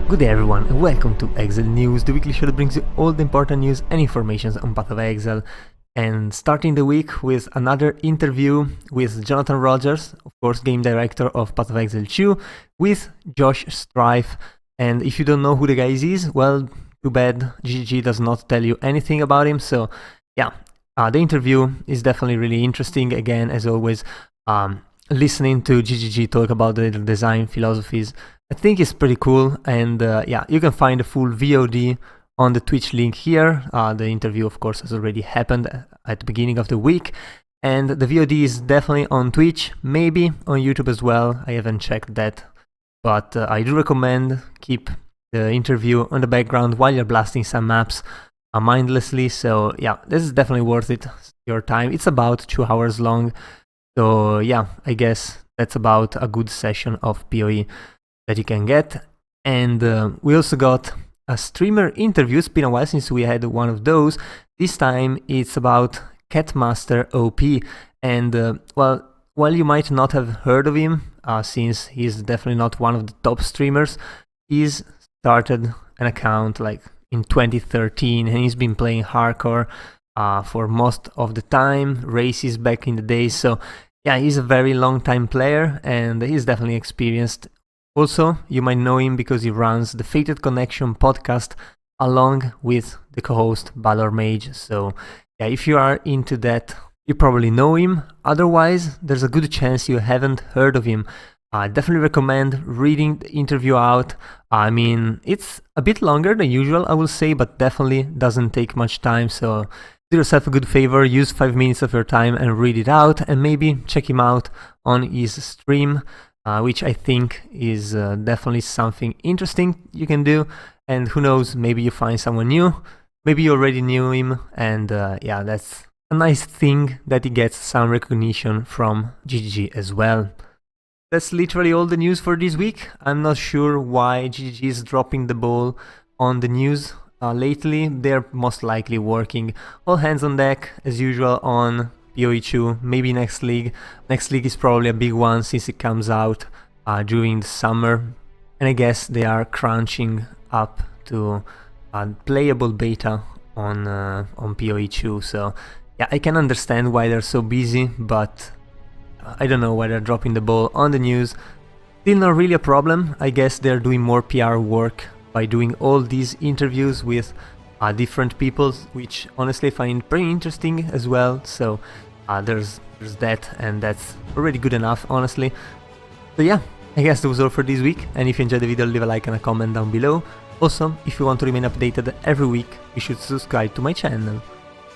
Good day everyone and welcome to Exile News, the weekly show that brings you all the important news and information on Path of Exile. And starting the week with another interview with Jonathan Rogers, of course game director of Path of Exile 2, with Josh Strife. And if you don't know who the guy is, well, too bad, GGG does not tell you anything about him. So yeah, the interview is definitely really interesting. Again, as always, listening to GGG talk about the design philosophies, I think it's pretty cool. And yeah, you can find the full VOD on the Twitch link here. The interview, of course, has already happened at the beginning of the week. And the VOD is definitely on Twitch, maybe on YouTube as well. I haven't checked that. But I do recommend keep the interview on the background while you're blasting some maps mindlessly. So yeah, this is definitely worth it, your time. It's about 2 hours long. So yeah, I guess that's about a good session of PoE that you can get. And we also got a streamer interview. It's been a while since we had one of those. This time it's about Catmaster OP. And well, while you might not have heard of him, since he's definitely not one of the top streamers, he's started an account like in 2013 and he's been playing hardcore for most of the time, races back in the day. So yeah, he's a very long time player and he's definitely experienced. Also, you might know him because he runs the Fated Connection podcast along with the co-host Valor Mage. So yeah, if you are into that, you probably know him. Otherwise, there's a good chance you haven't heard of him. I definitely recommend reading the interview out. I mean, it's a bit longer than usual, I will say, but definitely doesn't take much time. So do yourself a good favor, use 5 minutes of your time and read it out, and maybe check him out on his stream, which I think is definitely something interesting you can do. And who knows, maybe you find someone new, maybe you already knew him, and yeah, that's a nice thing that he gets some recognition from GGG as well. That's literally all the news for this week. I'm not sure why GGG is dropping the ball on the news lately. They're most likely working all hands on deck as usual on PoE2, maybe next league. Next league is probably a big one since it comes out during the summer. And I guess they are crunching up to playable beta on PoE2. So yeah, I can understand why they're so busy, but I don't know why they're dropping the ball on the news. Still not really a problem. I guess they're doing more PR work by doing all these interviews with different people, which honestly I find pretty interesting as well. So there's that, and that's already good enough, honestly. So yeah, I guess that was all for this week, and if you enjoyed the video, leave a like and a comment down below. Also, if you want to remain updated every week, you should subscribe to my channel.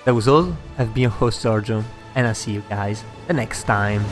That was all. I've been your host Giorgio, and I'll see you guys the next time.